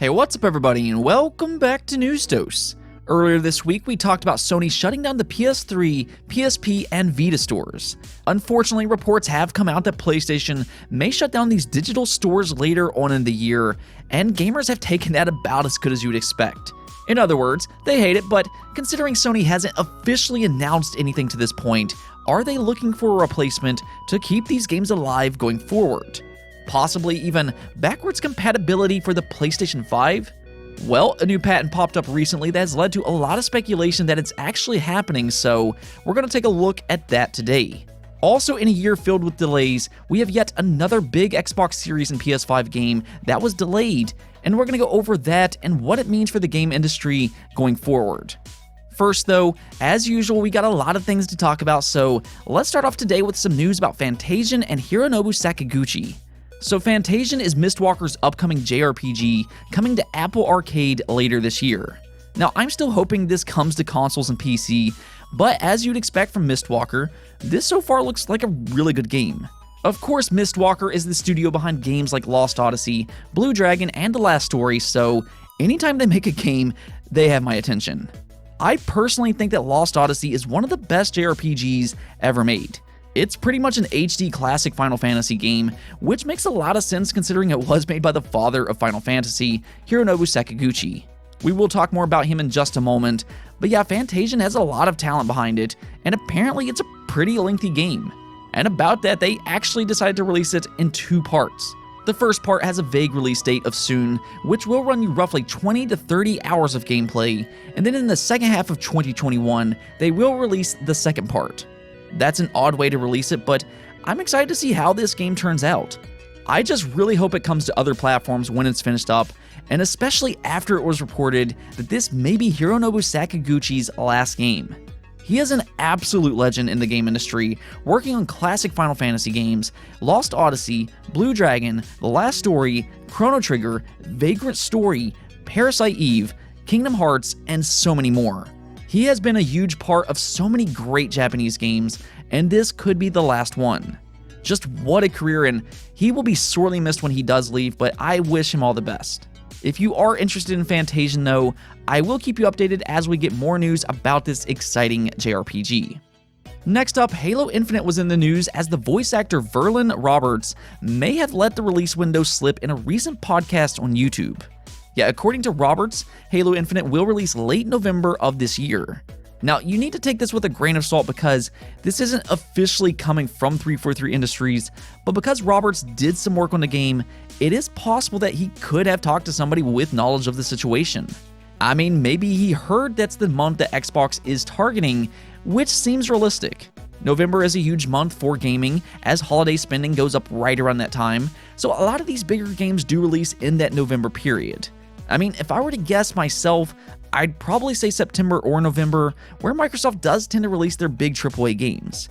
Hey, what's up everybody, and welcome back to News Dose. Earlier this week, we talked about Sony shutting down the PS3, PSP, and Vita stores. Unfortunately, reports have come out that PlayStation may shut down these digital stores later on in the year, and gamers have taken that about as good as you would expect. In other words, they hate it, but considering Sony hasn't officially announced anything to this point, are they looking for a replacement to keep these games alive going forward? Possibly even backwards compatibility for the PlayStation 5? Well, a new patent popped up recently that has led to a lot of speculation that it's actually happening, so we're going to take a look at that today. Also, in a year filled with delays, we have yet another big Xbox Series and PS5 game that was delayed, and we're going to go over that and what it means for the game industry going forward. First though, as usual, we got a lot of things to talk about, so let's start off today with some news about Fantasian and Hironobu Sakaguchi. So Fantasian is Mistwalker's upcoming JRPG coming to Apple Arcade later this year. Now, I'm still hoping this comes to consoles and PC, but as you'd expect from Mistwalker, this so far looks like a really good game. Of course, Mistwalker is the studio behind games like Lost Odyssey, Blue Dragon, and The Last Story, so anytime they make a game, they have my attention. I personally think that Lost Odyssey is one of the best JRPGs ever made. It's pretty much an HD classic Final Fantasy game, which makes a lot of sense considering it was made by the father of Final Fantasy, Hironobu Sakaguchi. We will talk more about him in just a moment, but yeah, Fantasian has a lot of talent behind it, and apparently it's a pretty lengthy game. And about that, they actually decided to release it in two parts. The first part has a vague release date of soon, which will run you roughly 20 to 30 hours of gameplay, and then in the second half of 2021, they will release the second part. That's an odd way to release it, but I'm excited to see how this game turns out. I just really hope it comes to other platforms when it's finished up, and especially after it was reported that this may be Hironobu Sakaguchi's last game. He is an absolute legend in the game industry, working on classic Final Fantasy games, Lost Odyssey, Blue Dragon, The Last Story, Chrono Trigger, Vagrant Story, Parasite Eve, Kingdom Hearts, and so many more. He has been a huge part of so many great Japanese games, and this could be the last one. Just what a career, and he will be sorely missed when he does leave, but I wish him all the best. If you are interested in Fantasian though, I will keep you updated as we get more news about this exciting JRPG. Next up, Halo Infinite was in the news as the voice actor Verlin Roberts may have let the release window slip in a recent podcast on YouTube. Yeah, according to Roberts, Halo Infinite will release late November of this year. Now, you need to take this with a grain of salt because this isn't officially coming from 343 Industries, but because Roberts did some work on the game, it is possible that he could have talked to somebody with knowledge of the situation. I mean, maybe he heard that's the month that Xbox is targeting, which seems realistic. November is a huge month for gaming, as holiday spending goes up right around that time, so a lot of these bigger games do release in that November period. I mean, if I were to guess myself, I'd probably say September or November, where Microsoft does tend to release their big AAA games.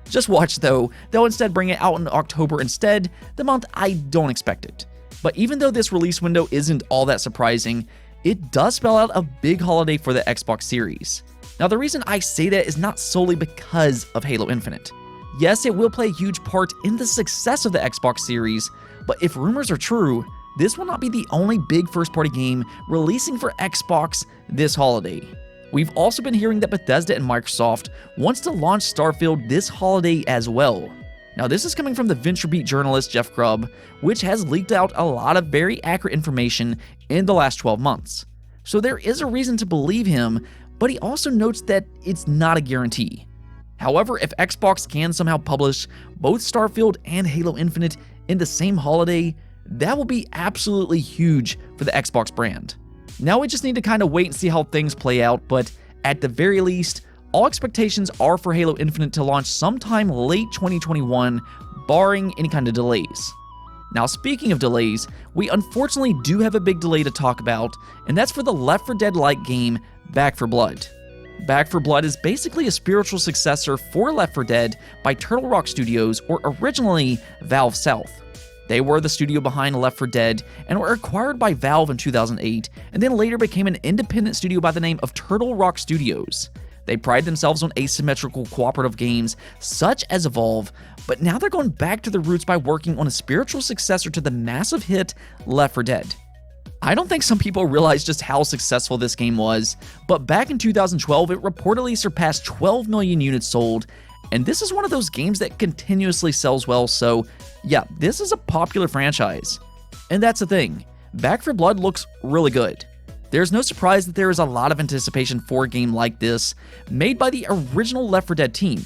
Just watch though, they'll instead bring it out in October instead, the month I don't expect it. But even though this release window isn't all that surprising, it does spell out a big holiday for the Xbox Series. Now the reason I say that is not solely because of Halo Infinite. Yes, it will play a huge part in the success of the Xbox Series, but if rumors are true, this will not be the only big first-party game releasing for Xbox this holiday. We've also been hearing that Bethesda and Microsoft wants to launch Starfield this holiday as well. Now this is coming from the VentureBeat journalist Jeff Grubb, which has leaked out a lot of very accurate information in the last 12 months. So there is a reason to believe him, but he also notes that it's not a guarantee. However, if Xbox can somehow publish both Starfield and Halo Infinite in the same holiday, that will be absolutely huge for the Xbox brand. Now we just need to kind of wait and see how things play out, but at the very least, all expectations are for Halo Infinite to launch sometime late 2021, barring any kind of delays. Now speaking of delays, we unfortunately do have a big delay to talk about, and that's for the Left 4 Dead-like game, Back 4 Blood. Back 4 Blood is basically a spiritual successor for Left 4 Dead by Turtle Rock Studios, or originally Valve South. They were the studio behind Left 4 Dead and were acquired by Valve in 2008, and then later became an independent studio by the name of Turtle Rock Studios. They pride themselves on asymmetrical cooperative games such as Evolve, but now they're going back to their roots by working on a spiritual successor to the massive hit Left 4 Dead. I don't think some people realize just how successful this game was, but back in 2012, it reportedly surpassed 12 million units sold, and this is one of those games that continuously sells well, so yeah, this is a popular franchise. And that's the thing, Back 4 Blood looks really good. There's no surprise that there is a lot of anticipation for a game like this, made by the original Left 4 Dead team.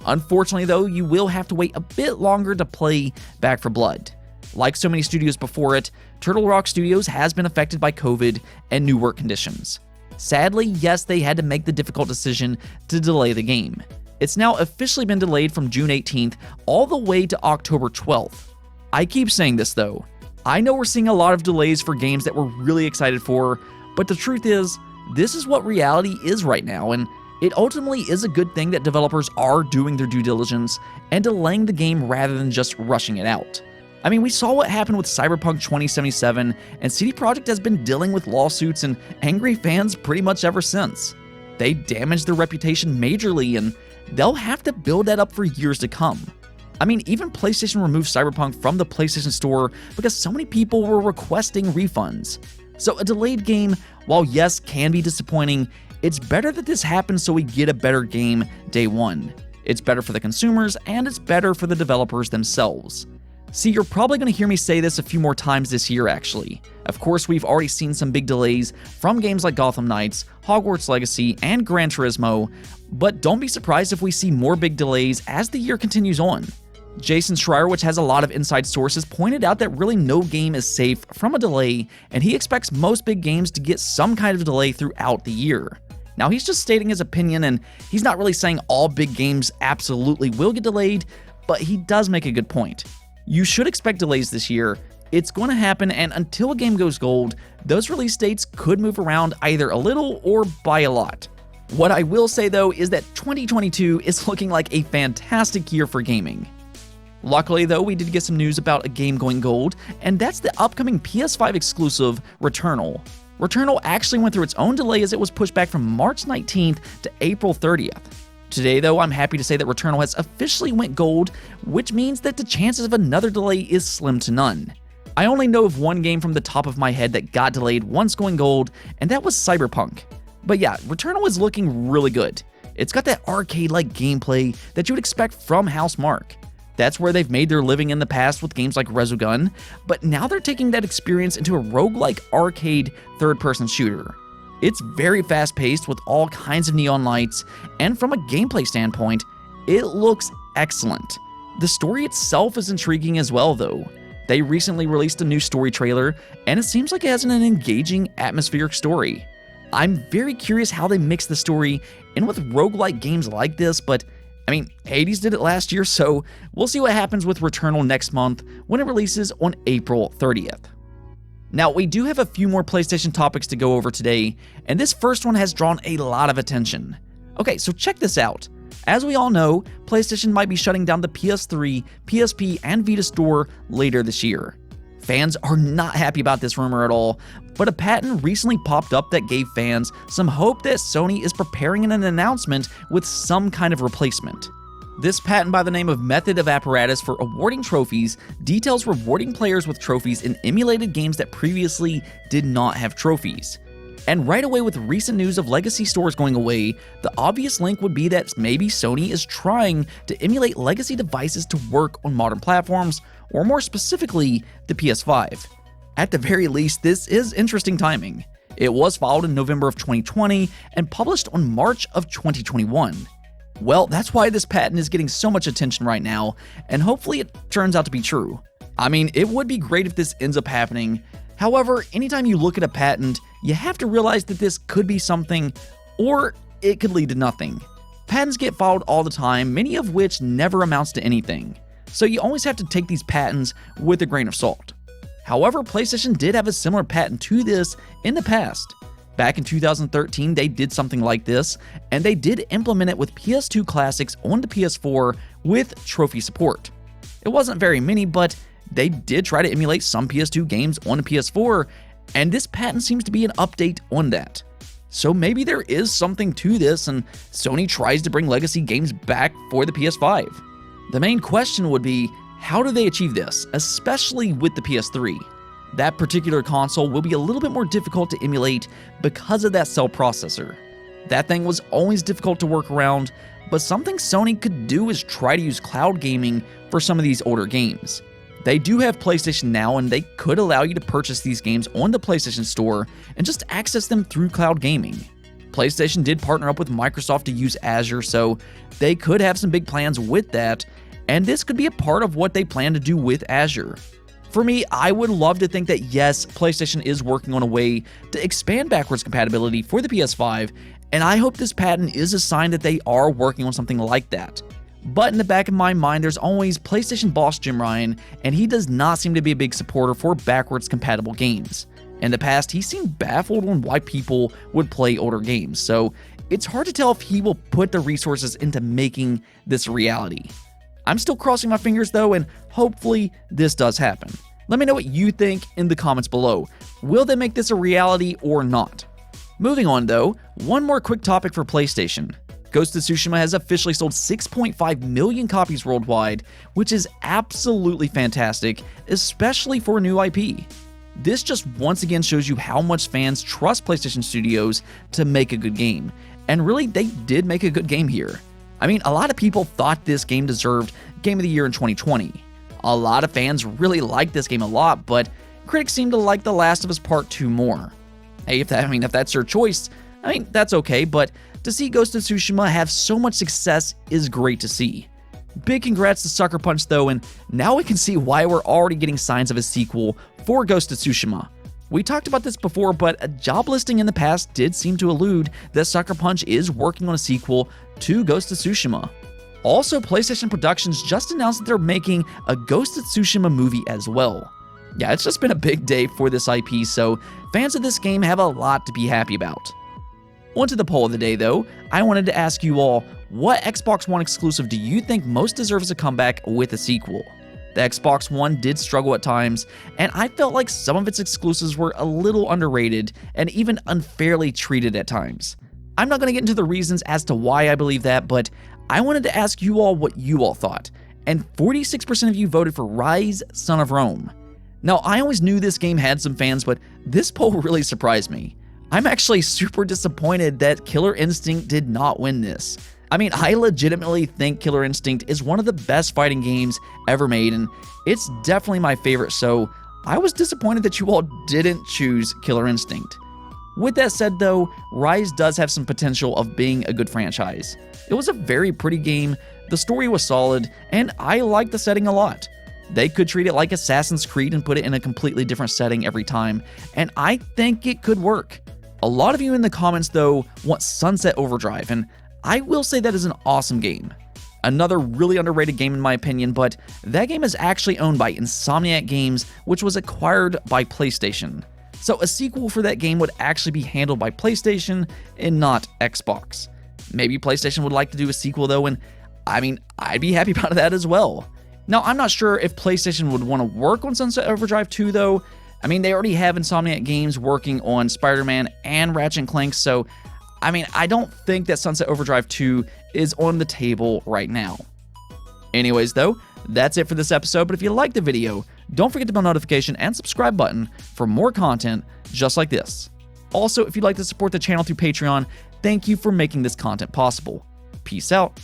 Unfortunately though, you will have to wait a bit longer to play Back 4 Blood. Like so many studios before it, Turtle Rock Studios has been affected by COVID and new work conditions. Sadly, yes, they had to make the difficult decision to delay the game. It's now officially been delayed from June 18th all the way to October 12th. I keep saying this though, I know we're seeing a lot of delays for games that we're really excited for, but the truth is, this is what reality is right now, and it ultimately is a good thing that developers are doing their due diligence and delaying the game rather than just rushing it out. I mean, we saw what happened with Cyberpunk 2077, and CD Projekt has been dealing with lawsuits and angry fans pretty much ever since. They damaged their reputation majorly, and they'll have to build that up for years to come. I mean, even PlayStation removed Cyberpunk from the PlayStation Store because so many people were requesting refunds. So a delayed game, while yes, can be disappointing, it's better that this happens so we get a better game day one. It's better for the consumers, and it's better for the developers themselves. See, you're probably going to hear me say this a few more times this year, actually. Of course, we've already seen some big delays from games like Gotham Knights, Hogwarts Legacy, and Gran Turismo, but don't be surprised if we see more big delays as the year continues on. Jason Schreier, which has a lot of inside sources, pointed out that really no game is safe from a delay, and he expects most big games to get some kind of delay throughout the year. Now, he's just stating his opinion, and he's not really saying all big games absolutely will get delayed, but he does make a good point. You should expect delays this year. It's going to happen, and until a game goes gold, those release dates could move around either a little or by a lot. What I will say though is that 2022 is looking like a fantastic year for gaming. Luckily though, we did get some news about a game going gold, and that's the upcoming PS5 exclusive Returnal. Returnal actually went through its own delay as it was pushed back from March 19th to April 30th. Today though, I'm happy to say that Returnal has officially went gold, which means that the chances of another delay is slim to none. I only know of one game from the top of my head that got delayed once going gold, and that was Cyberpunk. But yeah, Returnal is looking really good. It's got that arcade-like gameplay that you would expect from Housemarque. That's where they've made their living in the past with games like Resogun, but now they're taking that experience into a roguelike arcade third-person shooter. It's very fast-paced with all kinds of neon lights, and from a gameplay standpoint, it looks excellent. The story itself is intriguing as well though. They recently released a new story trailer, and it seems like it has an engaging, atmospheric story. I'm very curious how they mix the story in with roguelike games like this, but I mean, Hades did it last year, so we'll see what happens with Returnal next month when it releases on April 30th. Now, we do have a few more PlayStation topics to go over today, and this first one has drawn a lot of attention. Okay, so check this out. As we all know, PlayStation might be shutting down the PS3, PSP, and Vita store later this year. Fans are not happy about this rumor at all, but a patent recently popped up that gave fans some hope that Sony is preparing an announcement with some kind of replacement. This patent by the name of Method of Apparatus for Awarding Trophies details rewarding players with trophies in emulated games that previously did not have trophies. And right away, with recent news of legacy stores going away, the obvious link would be that maybe Sony is trying to emulate legacy devices to work on modern platforms, or more specifically, the PS5. At the very least, this is interesting timing. It was filed in November of 2020 and published on March of 2021. Well, that's why this patent is getting so much attention right now, and hopefully it turns out to be true. I mean, it would be great if this ends up happening. However, anytime you look at a patent, you have to realize that this could be something, or it could lead to nothing. Patents get filed all the time, many of which never amounts to anything. So you always have to take these patents with a grain of salt. However, PlayStation did have a similar patent to this in the past. Back in 2013, they did something like this, and they did implement it with PS2 classics on the PS4 with trophy support. It wasn't very many, but they did try to emulate some PS2 games on the PS4, and this patent seems to be an update on that. So maybe there is something to this, and Sony tries to bring legacy games back for the PS5. The main question would be, how do they achieve this, especially with the PS3? That particular console will be a little bit more difficult to emulate because of that cell processor. That thing was always difficult to work around, but something Sony could do is try to use cloud gaming for some of these older games. They do have PlayStation Now, and they could allow you to purchase these games on the PlayStation Store and just access them through cloud gaming. PlayStation did partner up with Microsoft to use Azure, so they could have some big plans with that, and this could be a part of what they plan to do with Azure. For me, I would love to think that yes, PlayStation is working on a way to expand backwards compatibility for the PS5, and I hope this patent is a sign that they are working on something like that. But in the back of my mind, there's always PlayStation boss Jim Ryan, and he does not seem to be a big supporter for backwards compatible games. In the past, he seemed baffled on why people would play older games, so it's hard to tell if he will put the resources into making this a reality. I'm still crossing my fingers though, and hopefully this does happen. Let me know what you think in the comments below. Will they make this a reality or not? Moving on though, one more quick topic for PlayStation. Ghost of Tsushima has officially sold 6.5 million copies worldwide, which is absolutely fantastic, especially for a new IP. This just once again shows you how much fans trust PlayStation Studios to make a good game, and really they did make a good game here. I mean, a lot of people thought this game deserved Game of the Year in 2020. A lot of fans really liked this game a lot, but critics seem to like The Last of Us Part 2 more. Hey, if that's your choice, that's okay, but to see Ghost of Tsushima have so much success is great to see. Big congrats to Sucker Punch though, and now we can see why we're already getting signs of a sequel for Ghost of Tsushima. We talked about this before, but a job listing in the past did seem to allude that Sucker Punch is working on a sequel to Ghost of Tsushima. Also, PlayStation Productions just announced that they're making a Ghost of Tsushima movie as well. Yeah, it's just been a big day for this IP, so fans of this game have a lot to be happy about. On to the poll of the day though, I wanted to ask you all, what Xbox One exclusive do you think most deserves a comeback with a sequel? The Xbox One did struggle at times, and I felt like some of its exclusives were a little underrated and even unfairly treated at times. I'm not going to get into the reasons as to why I believe that, but I wanted to ask you all what you all thought, and 46% of you voted for Rise: Son of Rome. Now, I always knew this game had some fans, but this poll really surprised me. I'm actually super disappointed that Killer Instinct did not win this. I legitimately think Killer Instinct is one of the best fighting games ever made, and it's definitely my favorite, so I was disappointed that you all didn't choose Killer Instinct. With that said though, Rise does have some potential of being a good franchise. It was a very pretty game, the story was solid, and I liked the setting a lot. They could treat it like Assassin's Creed and put it in a completely different setting every time, and I think it could work. A lot of you in the comments though want Sunset Overdrive, and I will say that is an awesome game. Another really underrated game in my opinion, but that game is actually owned by Insomniac Games, which was acquired by PlayStation. So a sequel for that game would actually be handled by PlayStation and not Xbox. Maybe PlayStation would like to do a sequel though, and I'd be happy about that as well. Now, I'm not sure if PlayStation would want to work on Sunset Overdrive 2 though. They already have Insomniac Games working on Spider-Man and Ratchet & Clank, so I don't think that Sunset Overdrive 2 is on the table right now. Anyways though, that's it for this episode, but if you liked the video, don't forget the bell notification and subscribe button for more content just like this. Also, if you'd like to support the channel through Patreon, thank you for making this content possible. Peace out.